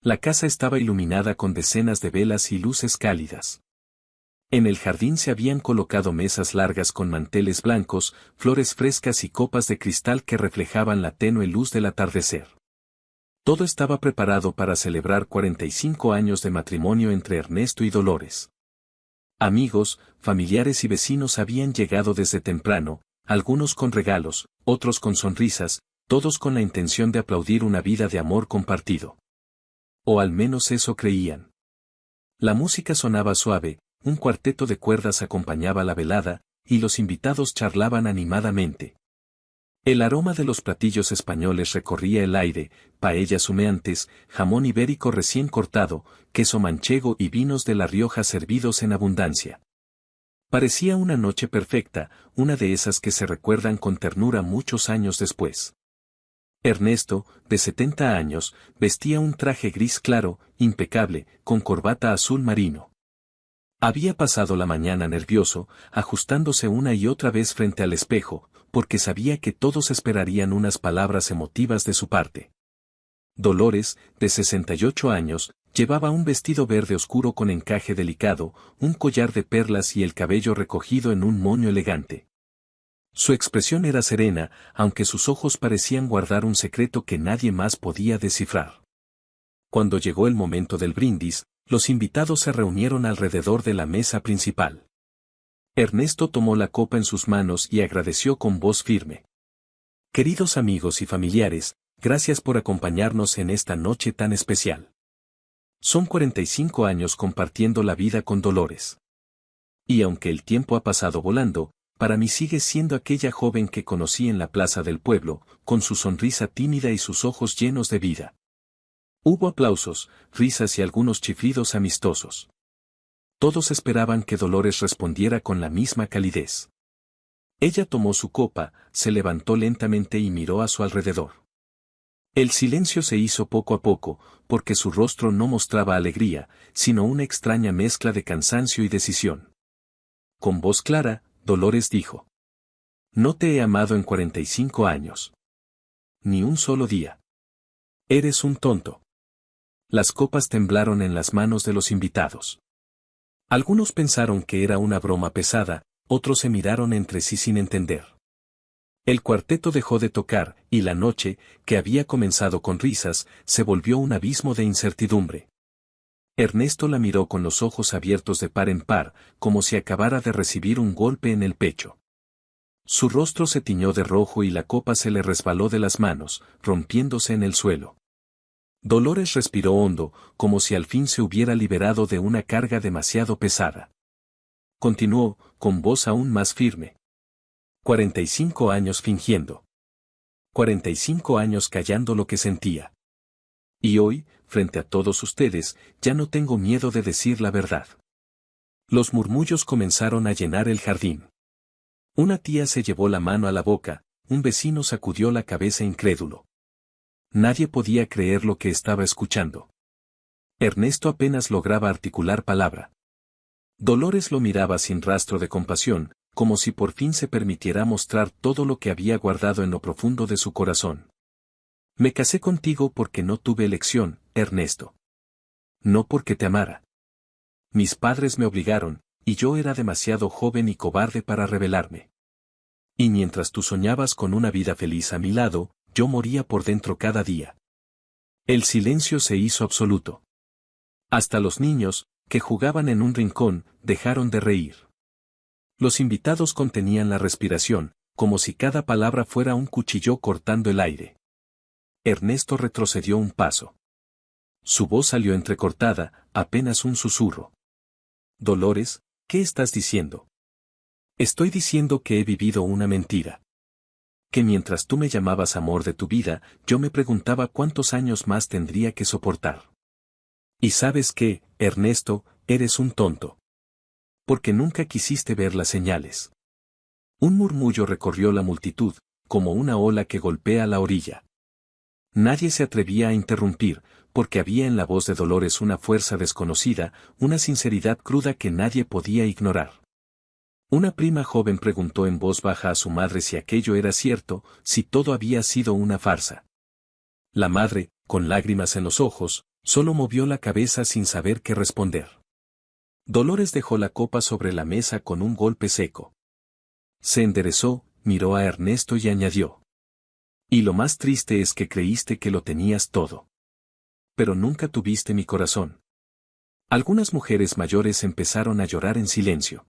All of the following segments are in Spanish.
La casa estaba iluminada con decenas de velas y luces cálidas. En el jardín se habían colocado mesas largas con manteles blancos, flores frescas y copas de cristal que reflejaban la tenue luz del atardecer. Todo estaba preparado para celebrar 45 años de matrimonio entre Ernesto y Dolores. Amigos, familiares y vecinos habían llegado desde temprano, algunos con regalos, otros con sonrisas, todos con la intención de aplaudir una vida de amor compartido. O al menos eso creían. La música sonaba suave, un cuarteto de cuerdas acompañaba la velada, y los invitados charlaban animadamente. El aroma de los platillos españoles recorría el aire, paellas humeantes, jamón ibérico recién cortado, queso manchego y vinos de La Rioja servidos en abundancia. Parecía una noche perfecta, una de esas que se recuerdan con ternura muchos años después. Ernesto, de 70 años, vestía un traje gris claro, impecable, con corbata azul marino. Había pasado la mañana nervioso, ajustándose una y otra vez frente al espejo, porque sabía que todos esperarían unas palabras emotivas de su parte. Dolores, de 68 años, llevaba un vestido verde oscuro con encaje delicado, un collar de perlas y el cabello recogido en un moño elegante. Su expresión era serena, aunque sus ojos parecían guardar un secreto que nadie más podía descifrar. Cuando llegó el momento del brindis, los invitados se reunieron alrededor de la mesa principal. Ernesto tomó la copa en sus manos y agradeció con voz firme. Queridos amigos y familiares, gracias por acompañarnos en esta noche tan especial. Son 45 años compartiendo la vida con Dolores. Y aunque el tiempo ha pasado volando, para mí sigue siendo aquella joven que conocí en la plaza del pueblo, con su sonrisa tímida y sus ojos llenos de vida. Hubo aplausos, risas y algunos chiflidos amistosos. Todos esperaban que Dolores respondiera con la misma calidez. Ella tomó su copa, se levantó lentamente y miró a su alrededor. El silencio se hizo poco a poco, porque su rostro no mostraba alegría, sino una extraña mezcla de cansancio y decisión. Con voz clara, Dolores dijo: No te he amado en 45 años. Ni un solo día. Eres un tonto. Las copas temblaron en las manos de los invitados. Algunos pensaron que era una broma pesada, otros se miraron entre sí sin entender. El cuarteto dejó de tocar, y la noche, que había comenzado con risas, se volvió un abismo de incertidumbre. Ernesto la miró con los ojos abiertos de par en par, como si acabara de recibir un golpe en el pecho. Su rostro se tiñó de rojo y la copa se le resbaló de las manos, rompiéndose en el suelo. Dolores respiró hondo, como si al fin se hubiera liberado de una carga demasiado pesada. Continuó, con voz aún más firme. 45 años fingiendo. 45 años callando lo que sentía. Y hoy, frente a todos ustedes, ya no tengo miedo de decir la verdad. Los murmullos comenzaron a llenar el jardín. Una tía se llevó la mano a la boca, un vecino sacudió la cabeza incrédulo. Nadie podía creer lo que estaba escuchando. Ernesto apenas lograba articular palabra. Dolores lo miraba sin rastro de compasión, como si por fin se permitiera mostrar todo lo que había guardado en lo profundo de su corazón. Me casé contigo porque no tuve elección, Ernesto. No porque te amara. Mis padres me obligaron, y yo era demasiado joven y cobarde para rebelarme. Y mientras tú soñabas con una vida feliz a mi lado, yo moría por dentro cada día. El silencio se hizo absoluto. Hasta los niños, que jugaban en un rincón, dejaron de reír. Los invitados contenían la respiración, como si cada palabra fuera un cuchillo cortando el aire. Ernesto retrocedió un paso. Su voz salió entrecortada, apenas un susurro. Dolores, ¿qué estás diciendo? Estoy diciendo que he vivido una mentira. Que mientras tú me llamabas amor de tu vida, yo me preguntaba cuántos años más tendría que soportar. Y sabes qué, Ernesto, eres un tonto. Porque nunca quisiste ver las señales. Un murmullo recorrió la multitud, como una ola que golpea la orilla. Nadie se atrevía a interrumpir, porque había en la voz de Dolores una fuerza desconocida, una sinceridad cruda que nadie podía ignorar. Una prima joven preguntó en voz baja a su madre si aquello era cierto, si todo había sido una farsa. La madre, con lágrimas en los ojos, Solo movió la cabeza sin saber qué responder. Dolores dejó la copa sobre la mesa con un golpe seco. Se enderezó, miró a Ernesto y añadió. Y lo más triste es que creíste que lo tenías todo. Pero nunca tuviste mi corazón. Algunas mujeres mayores empezaron a llorar en silencio.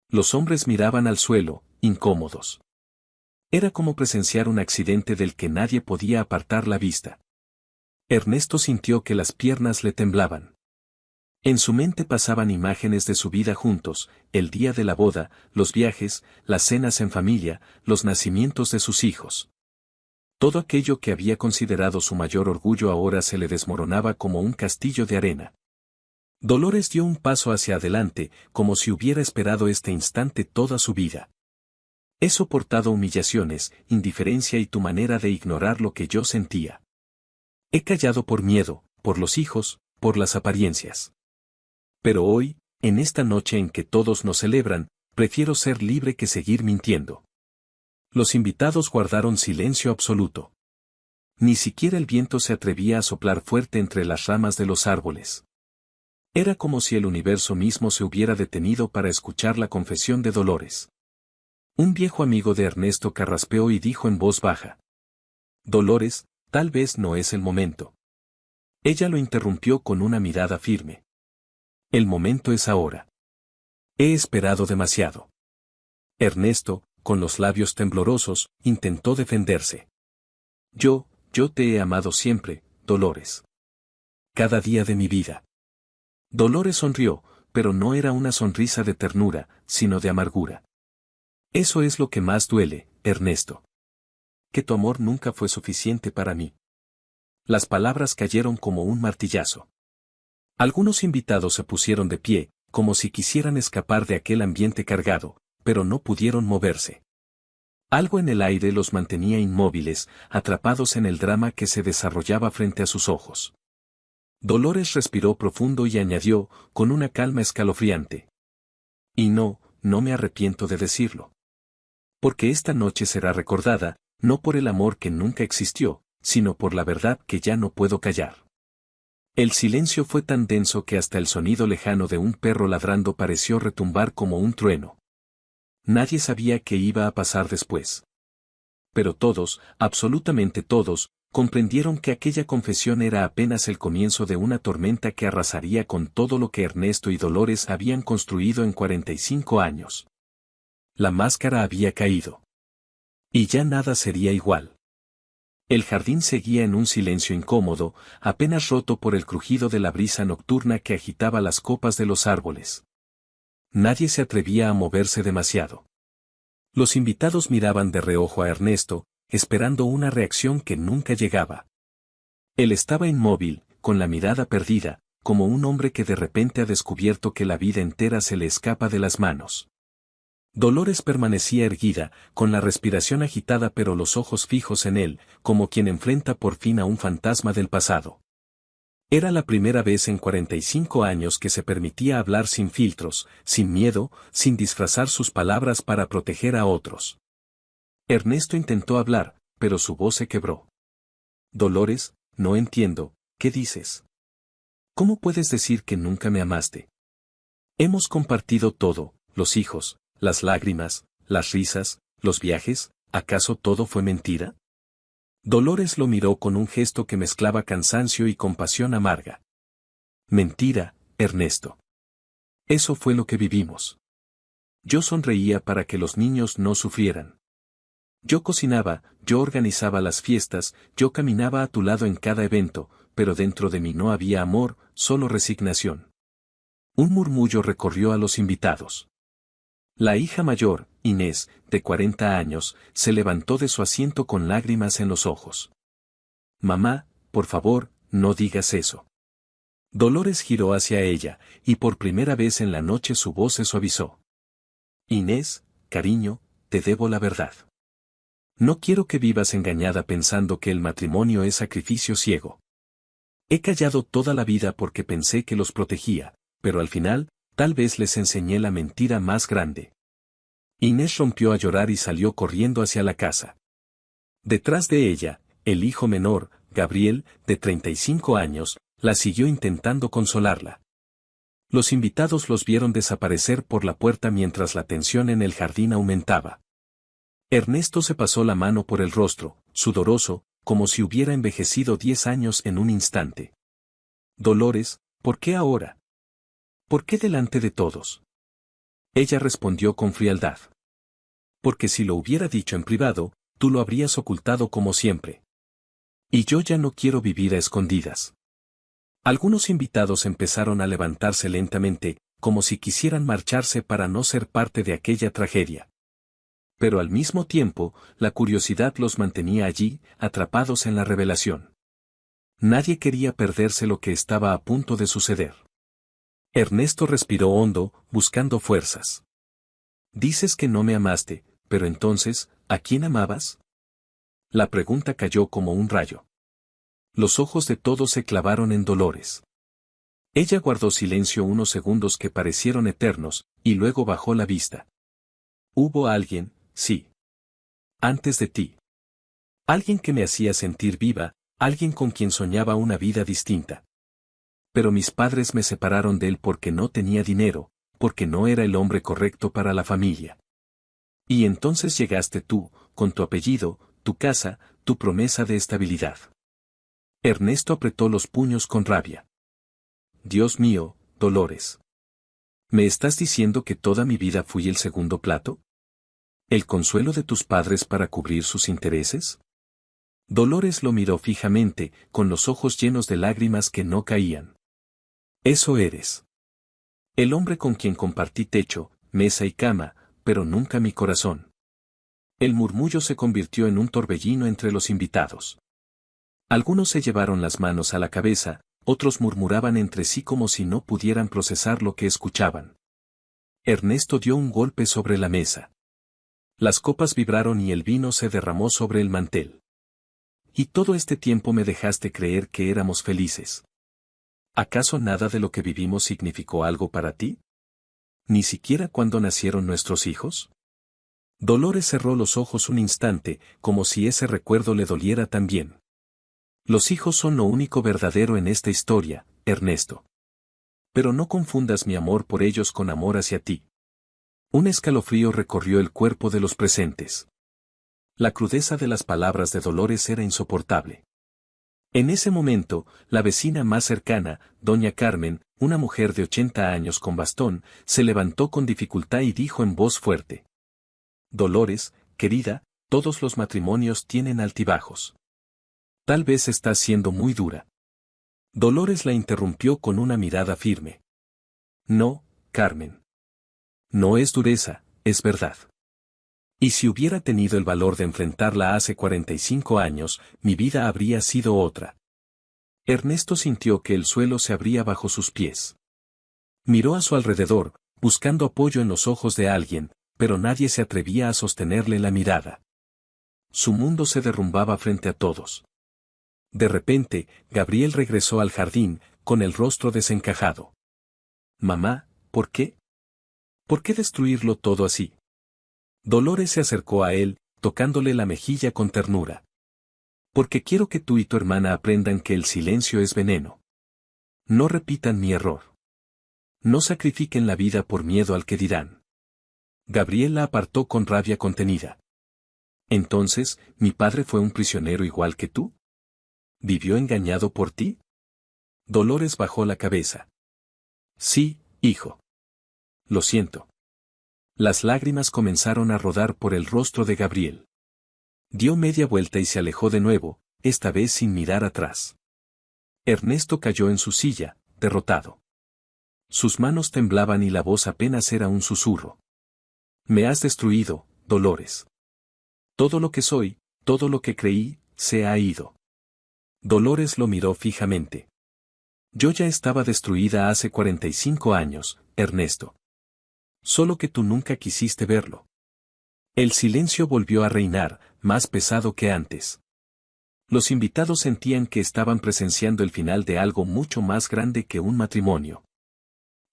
Los hombres miraban al suelo, incómodos. Era como presenciar un accidente del que nadie podía apartar la vista. Ernesto sintió que las piernas le temblaban. En su mente pasaban imágenes de su vida juntos, el día de la boda, los viajes, las cenas en familia, los nacimientos de sus hijos. Todo aquello que había considerado su mayor orgullo ahora se le desmoronaba como un castillo de arena. Dolores dio un paso hacia adelante, como si hubiera esperado este instante toda su vida. He soportado humillaciones, indiferencia y tu manera de ignorar lo que yo sentía. He callado por miedo, por los hijos, por las apariencias. Pero hoy, en esta noche en que todos nos celebran, prefiero ser libre que seguir mintiendo. Los invitados guardaron silencio absoluto. Ni siquiera el viento se atrevía a soplar fuerte entre las ramas de los árboles. Era como si el universo mismo se hubiera detenido para escuchar la confesión de Dolores. Un viejo amigo de Ernesto carraspeó y dijo en voz baja. Dolores, tal vez no es el momento. Ella lo interrumpió con una mirada firme. El momento es ahora. He esperado demasiado. Ernesto, con los labios temblorosos, intentó defenderse. Yo te he amado siempre, Dolores. Cada día de mi vida. Dolores sonrió, pero no era una sonrisa de ternura, sino de amargura. Eso es lo que más duele, Ernesto. Que tu amor nunca fue suficiente para mí. Las palabras cayeron como un martillazo. Algunos invitados se pusieron de pie, como si quisieran escapar de aquel ambiente cargado, pero no pudieron moverse. Algo en el aire los mantenía inmóviles, atrapados en el drama que se desarrollaba frente a sus ojos. Dolores respiró profundo y añadió, con una calma escalofriante. Y no me arrepiento de decirlo. Porque esta noche será recordada, no por el amor que nunca existió, sino por la verdad que ya no puedo callar. El silencio fue tan denso que hasta el sonido lejano de un perro ladrando pareció retumbar como un trueno. Nadie sabía qué iba a pasar después. Pero todos, absolutamente todos, comprendieron que aquella confesión era apenas el comienzo de una tormenta que arrasaría con todo lo que Ernesto y Dolores habían construido en 45 años. La máscara había caído. Y ya nada sería igual. El jardín seguía en un silencio incómodo, apenas roto por el crujido de la brisa nocturna que agitaba las copas de los árboles. Nadie se atrevía a moverse demasiado. Los invitados miraban de reojo a Ernesto, esperando una reacción que nunca llegaba. Él estaba inmóvil, con la mirada perdida, como un hombre que de repente ha descubierto que la vida entera se le escapa de las manos. Dolores permanecía erguida, con la respiración agitada pero los ojos fijos en él, como quien enfrenta por fin a un fantasma del pasado. Era la primera vez en 45 años que se permitía hablar sin filtros, sin miedo, sin disfrazar sus palabras para proteger a otros. Ernesto intentó hablar, pero su voz se quebró. Dolores, no entiendo, ¿qué dices? ¿Cómo puedes decir que nunca me amaste? Hemos compartido todo, los hijos, las lágrimas, las risas, los viajes, ¿acaso todo fue mentira? Dolores lo miró con un gesto que mezclaba cansancio y compasión amarga. Mentira, Ernesto. Eso fue lo que vivimos. Yo sonreía para que los niños no sufrieran. Yo cocinaba, yo organizaba las fiestas, yo caminaba a tu lado en cada evento, pero dentro de mí no había amor, solo resignación. Un murmullo recorrió a los invitados. La hija mayor, Inés, de 40 años, se levantó de su asiento con lágrimas en los ojos. Mamá, por favor, no digas eso. Dolores giró hacia ella, y por primera vez en la noche su voz se suavizó. Inés, cariño, te debo la verdad. No quiero que vivas engañada pensando que el matrimonio es sacrificio ciego. He callado toda la vida porque pensé que los protegía, pero al final, tal vez les enseñé la mentira más grande. Inés rompió a llorar y salió corriendo hacia la casa. Detrás de ella, el hijo menor, Gabriel, de 35 años, La siguió intentando consolarla. Los invitados los vieron desaparecer por la puerta mientras la tensión en el jardín aumentaba. Ernesto se pasó la mano por el rostro, sudoroso, como si hubiera envejecido 10 años en un instante. Dolores, ¿por qué ahora? ¿Por qué delante de todos? Ella respondió con frialdad. Porque si lo hubiera dicho en privado, tú lo habrías ocultado como siempre. Y yo ya no quiero vivir a escondidas. Algunos invitados empezaron a levantarse lentamente, como si quisieran marcharse para no ser parte de aquella tragedia. Pero al mismo tiempo, la curiosidad los mantenía allí, atrapados en la revelación. Nadie quería perderse lo que estaba a punto de suceder. Ernesto respiró hondo, buscando fuerzas. Dices que no me amaste, pero entonces, ¿a quién amabas? La pregunta cayó como un rayo. Los ojos de todos se clavaron en Dolores. Ella guardó silencio unos segundos que parecieron eternos, y luego bajó la vista. Hubo alguien, sí. Antes de ti. Alguien que me hacía sentir viva, alguien con quien soñaba una vida distinta. Pero mis padres me separaron de él porque no tenía dinero, porque no era el hombre correcto para la familia. Y entonces llegaste tú, con tu apellido, tu casa, tu promesa de estabilidad. Ernesto apretó los puños con rabia. Dios mío, Dolores. ¿Me estás diciendo que toda mi vida fui el segundo plato? ¿El consuelo de tus padres para cubrir sus intereses? Dolores lo miró fijamente, con los ojos llenos de lágrimas que no caían. Eso eres. El hombre con quien compartí techo, mesa y cama, pero nunca mi corazón. El murmullo se convirtió en un torbellino entre los invitados. Algunos se llevaron las manos a la cabeza, otros murmuraban entre sí como si no pudieran procesar lo que escuchaban. Ernesto dio un golpe sobre la mesa. Las copas vibraron y el vino se derramó sobre el mantel. Y todo este tiempo me dejaste creer que éramos felices. ¿Acaso nada de lo que vivimos significó algo para ti? ¿Ni siquiera cuando nacieron nuestros hijos? Dolores cerró los ojos un instante, como si ese recuerdo le doliera también. Los hijos son lo único verdadero en esta historia, Ernesto. Pero no confundas mi amor por ellos con amor hacia ti. Un escalofrío recorrió el cuerpo de los presentes. La crudeza de las palabras de Dolores era insoportable. En ese momento, la vecina más cercana, doña Carmen, una mujer de 80 años con bastón, se levantó con dificultad y dijo en voz fuerte. Dolores, querida, todos los matrimonios tienen altibajos. Tal vez estás siendo muy dura. Dolores la interrumpió con una mirada firme. No, Carmen. No es dureza, es verdad. Y si hubiera tenido el valor de enfrentarla hace 45 años, mi vida habría sido otra. Ernesto sintió que el suelo se abría bajo sus pies. Miró a su alrededor, buscando apoyo en los ojos de alguien, pero nadie se atrevía a sostenerle la mirada. Su mundo se derrumbaba frente a todos. De repente, Gabriel regresó al jardín, con el rostro desencajado. Mamá, ¿por qué? ¿Por qué destruirlo todo así? Dolores se acercó a él, tocándole la mejilla con ternura. Porque quiero que tú y tu hermana aprendan que el silencio es veneno. No repitan mi error. No sacrifiquen la vida por miedo al que dirán. Gabriel la apartó con rabia contenida. Entonces, ¿mi padre fue un prisionero igual que tú? ¿Vivió engañado por ti? Dolores bajó la cabeza. Sí, hijo. Lo siento. Las lágrimas comenzaron a rodar por el rostro de Gabriel. Dio media vuelta y se alejó de nuevo, esta vez sin mirar atrás. Ernesto cayó en su silla, derrotado. Sus manos temblaban y la voz apenas era un susurro. Me has destruido, Dolores. Todo lo que soy, todo lo que creí, se ha ido. Dolores lo miró fijamente. Yo ya estaba destruida hace 45 años, Ernesto. Solo que tú nunca quisiste verlo. El silencio volvió a reinar, más pesado que antes. Los invitados sentían que estaban presenciando el final de algo mucho más grande que un matrimonio.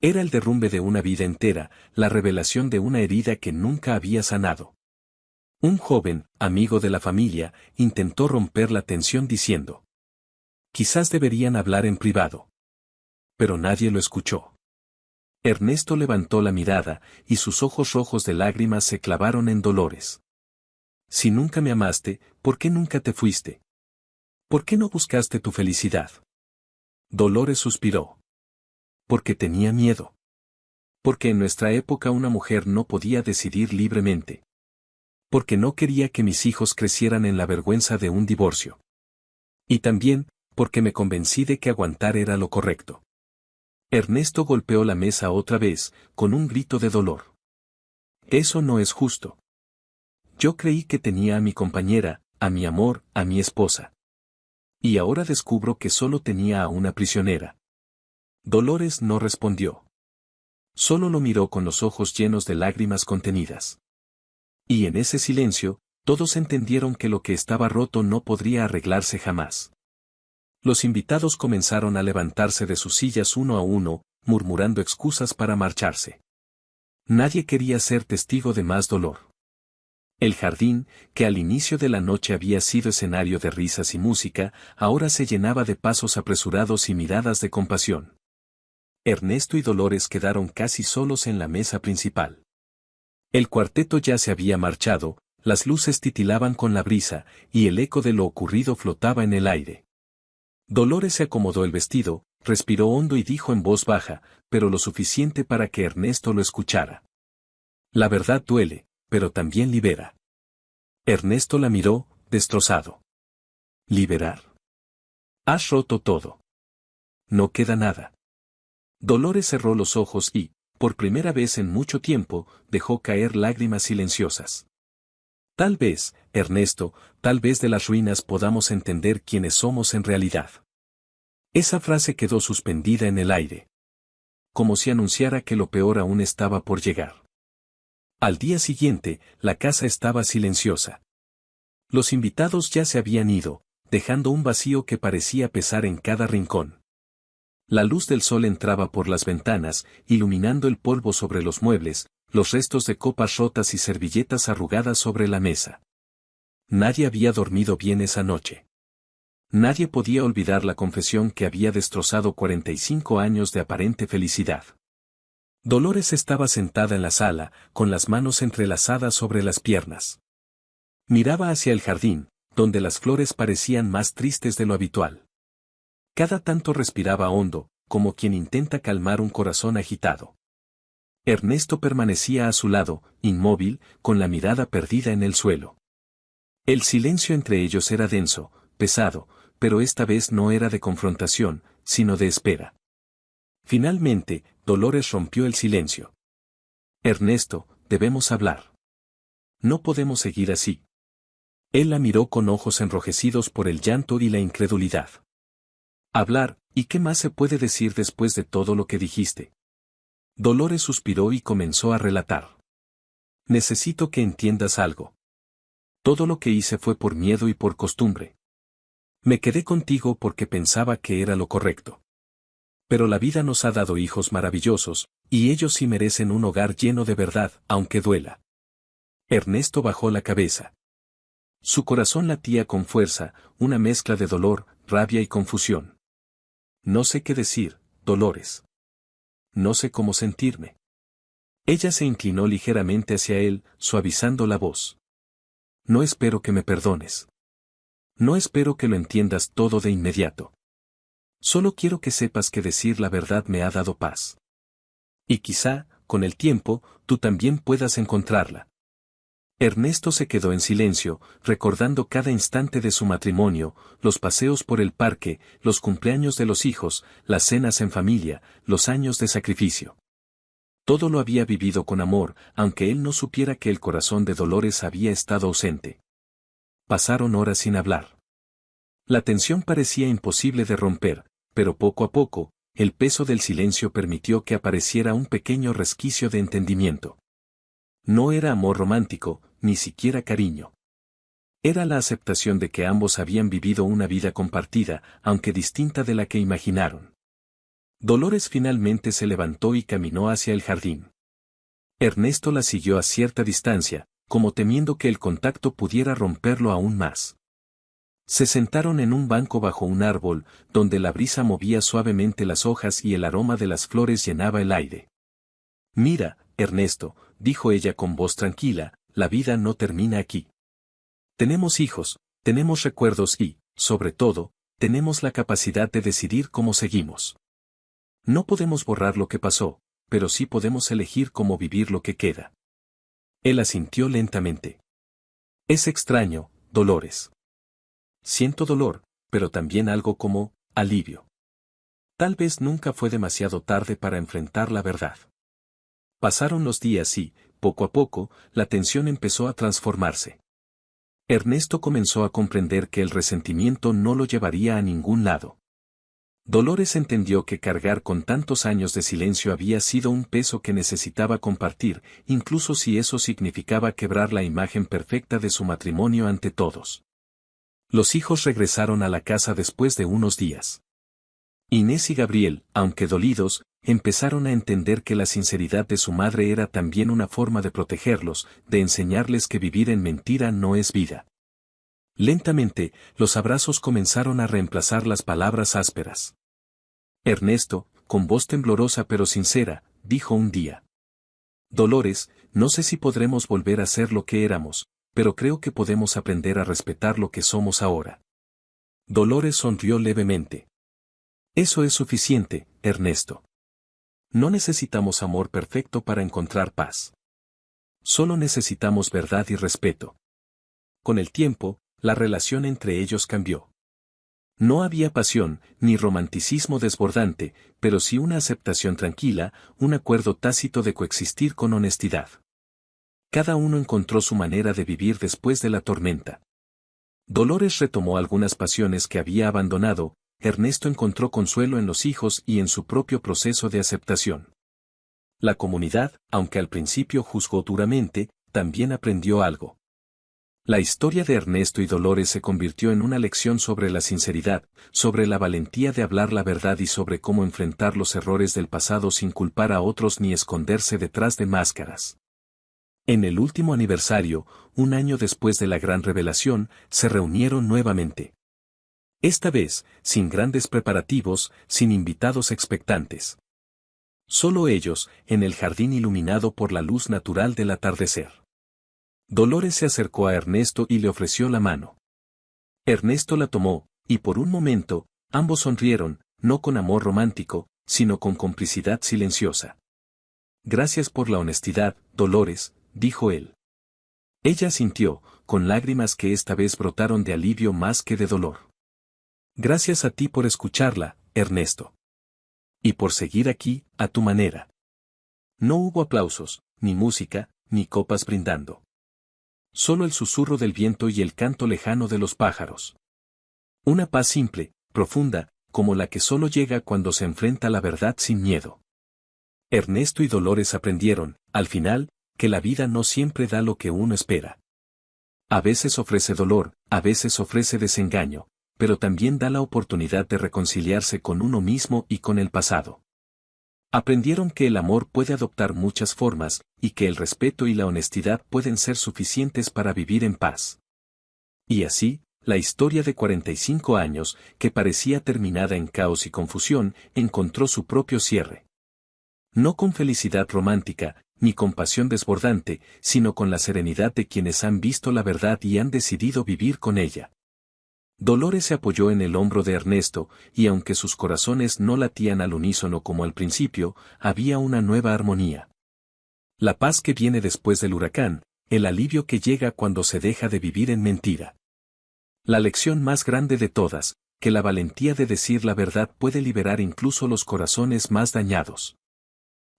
Era el derrumbe de una vida entera, la revelación de una herida que nunca había sanado. Un joven, amigo de la familia, intentó romper la tensión diciendo: Quizás deberían hablar en privado. Pero nadie lo escuchó. Ernesto levantó la mirada, y sus ojos rojos de lágrimas se clavaron en Dolores. Si nunca me amaste, ¿por qué nunca te fuiste? ¿Por qué no buscaste tu felicidad? Dolores suspiró. Porque tenía miedo. Porque en nuestra época una mujer no podía decidir libremente. Porque no quería que mis hijos crecieran en la vergüenza de un divorcio. Y también, porque me convencí de que aguantar era lo correcto. Ernesto golpeó la mesa otra vez, con un grito de dolor. Eso no es justo. Yo creí que tenía a mi compañera, a mi amor, a mi esposa. Y ahora descubro que solo tenía a una prisionera. Dolores no respondió. Solo lo miró con los ojos llenos de lágrimas contenidas. Y en ese silencio, todos entendieron que lo que estaba roto no podría arreglarse jamás. Los invitados comenzaron a levantarse de sus sillas uno a uno, murmurando excusas para marcharse. Nadie quería ser testigo de más dolor. El jardín, que al inicio de la noche había sido escenario de risas y música, ahora se llenaba de pasos apresurados y miradas de compasión. Ernesto y Dolores quedaron casi solos en la mesa principal. El cuarteto ya se había marchado, las luces titilaban con la brisa, y el eco de lo ocurrido flotaba en el aire. Dolores se acomodó el vestido, respiró hondo y dijo en voz baja, pero lo suficiente para que Ernesto lo escuchara. La verdad duele, pero también libera. Ernesto la miró, destrozado. ¿Liberar? Has roto todo. No queda nada. Dolores cerró los ojos y, por primera vez en mucho tiempo, dejó caer lágrimas silenciosas. Tal vez, Ernesto, tal vez de las ruinas podamos entender quiénes somos en realidad. Esa frase quedó suspendida en el aire. Como si anunciara que lo peor aún estaba por llegar. Al día siguiente, la casa estaba silenciosa. Los invitados ya se habían ido, dejando un vacío que parecía pesar en cada rincón. La luz del sol entraba por las ventanas, iluminando el polvo sobre los muebles, los restos de copas rotas y servilletas arrugadas sobre la mesa. Nadie había dormido bien esa noche. Nadie podía olvidar la confesión que había destrozado 45 años de aparente felicidad. Dolores estaba sentada en la sala, con las manos entrelazadas sobre las piernas. Miraba hacia el jardín, donde las flores parecían más tristes de lo habitual. Cada tanto respiraba hondo, como quien intenta calmar un corazón agitado. Ernesto permanecía a su lado, inmóvil, con la mirada perdida en el suelo. El silencio entre ellos era denso, pesado, pero esta vez no era de confrontación, sino de espera. Finalmente, Dolores rompió el silencio. Ernesto, debemos hablar. No podemos seguir así. Él la miró con ojos enrojecidos por el llanto y la incredulidad. Hablar, ¿y qué más se puede decir después de todo lo que dijiste? Dolores suspiró y comenzó a relatar. Necesito que entiendas algo. Todo lo que hice fue por miedo y por costumbre. Me quedé contigo porque pensaba que era lo correcto. Pero la vida nos ha dado hijos maravillosos, y ellos sí merecen un hogar lleno de verdad, aunque duela. Ernesto bajó la cabeza. Su corazón latía con fuerza, una mezcla de dolor, rabia y confusión. No sé qué decir, Dolores. No sé cómo sentirme. Ella se inclinó ligeramente hacia él, suavizando la voz. No espero que me perdones. No espero que lo entiendas todo de inmediato. Solo quiero que sepas que decir la verdad me ha dado paz. Y quizá, con el tiempo, tú también puedas encontrarla. Ernesto se quedó en silencio, recordando cada instante de su matrimonio, los paseos por el parque, los cumpleaños de los hijos, las cenas en familia, los años de sacrificio. Todo lo había vivido con amor, aunque él no supiera que el corazón de Dolores había estado ausente. Pasaron horas sin hablar. La tensión parecía imposible de romper, pero poco a poco, el peso del silencio permitió que apareciera un pequeño resquicio de entendimiento. No era amor romántico, ni siquiera cariño. Era la aceptación de que ambos habían vivido una vida compartida, aunque distinta de la que imaginaron. Dolores finalmente se levantó y caminó hacia el jardín. Ernesto la siguió a cierta distancia, como temiendo que el contacto pudiera romperlo aún más. Se sentaron en un banco bajo un árbol, donde la brisa movía suavemente las hojas y el aroma de las flores llenaba el aire. Mira, Ernesto, dijo ella con voz tranquila, la vida no termina aquí. Tenemos hijos, tenemos recuerdos y, sobre todo, tenemos la capacidad de decidir cómo seguimos. No podemos borrar lo que pasó, pero sí podemos elegir cómo vivir lo que queda. Él asintió lentamente. Es extraño, Dolores. Siento dolor, pero también algo como alivio. Tal vez nunca fue demasiado tarde para enfrentar la verdad. Pasaron los días y, poco a poco, la tensión empezó a transformarse. Ernesto comenzó a comprender que el resentimiento no lo llevaría a ningún lado. Dolores entendió que cargar con tantos años de silencio había sido un peso que necesitaba compartir, incluso si eso significaba quebrar la imagen perfecta de su matrimonio ante todos. Los hijos regresaron a la casa después de unos días. Inés y Gabriel, aunque dolidos, empezaron a entender que la sinceridad de su madre era también una forma de protegerlos, de enseñarles que vivir en mentira no es vida. Lentamente, los abrazos comenzaron a reemplazar las palabras ásperas. Ernesto, con voz temblorosa pero sincera, dijo un día: Dolores, no sé si podremos volver a ser lo que éramos, pero creo que podemos aprender a respetar lo que somos ahora. Dolores sonrió levemente. Eso es suficiente, Ernesto. No necesitamos amor perfecto para encontrar paz. Solo necesitamos verdad y respeto. Con el tiempo, la relación entre ellos cambió. No había pasión, ni romanticismo desbordante, pero sí una aceptación tranquila, un acuerdo tácito de coexistir con honestidad. Cada uno encontró su manera de vivir después de la tormenta. Dolores retomó algunas pasiones que había abandonado, Ernesto encontró consuelo en los hijos y en su propio proceso de aceptación. La comunidad, aunque al principio juzgó duramente, también aprendió algo. La historia de Ernesto y Dolores se convirtió en una lección sobre la sinceridad, sobre la valentía de hablar la verdad y sobre cómo enfrentar los errores del pasado sin culpar a otros ni esconderse detrás de máscaras. En el último aniversario, un año después de la gran revelación, se reunieron nuevamente. Esta vez, sin grandes preparativos, sin invitados expectantes. Solo ellos, en el jardín iluminado por la luz natural del atardecer. Dolores se acercó a Ernesto y le ofreció la mano. Ernesto la tomó, y por un momento, ambos sonrieron, no con amor romántico, sino con complicidad silenciosa. Gracias por la honestidad, Dolores, dijo él. Ella asintió, con lágrimas que esta vez brotaron de alivio más que de dolor. Gracias a ti por escucharla, Ernesto. Y por seguir aquí, a tu manera. No hubo aplausos, ni música, ni copas brindando. Solo el susurro del viento y el canto lejano de los pájaros. Una paz simple, profunda, como la que solo llega cuando se enfrenta la verdad sin miedo. Ernesto y Dolores aprendieron, al final, que la vida no siempre da lo que uno espera. A veces ofrece dolor, a veces ofrece desengaño, pero también da la oportunidad de reconciliarse con uno mismo y con el pasado. Aprendieron que el amor puede adoptar muchas formas, y que el respeto y la honestidad pueden ser suficientes para vivir en paz. Y así, la historia de 45 años, que parecía terminada en caos y confusión, encontró su propio cierre. No con felicidad romántica, ni con pasión desbordante, sino con la serenidad de quienes han visto la verdad y han decidido vivir con ella. Dolores se apoyó en el hombro de Ernesto, y aunque sus corazones no latían al unísono como al principio, había una nueva armonía. La paz que viene después del huracán, el alivio que llega cuando se deja de vivir en mentira. La lección más grande de todas, que la valentía de decir la verdad puede liberar incluso los corazones más dañados.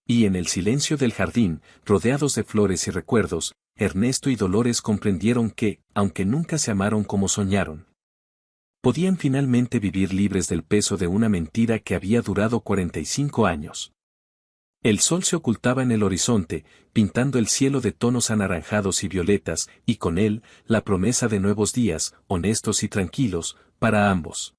Y en el silencio del jardín, rodeados de flores y recuerdos, Ernesto y Dolores comprendieron que, aunque nunca se amaron como soñaron, podían finalmente vivir libres del peso de una mentira que había durado 45 años. El sol se ocultaba en el horizonte, pintando el cielo de tonos anaranjados y violetas, y con él, la promesa de nuevos días, honestos y tranquilos, para ambos.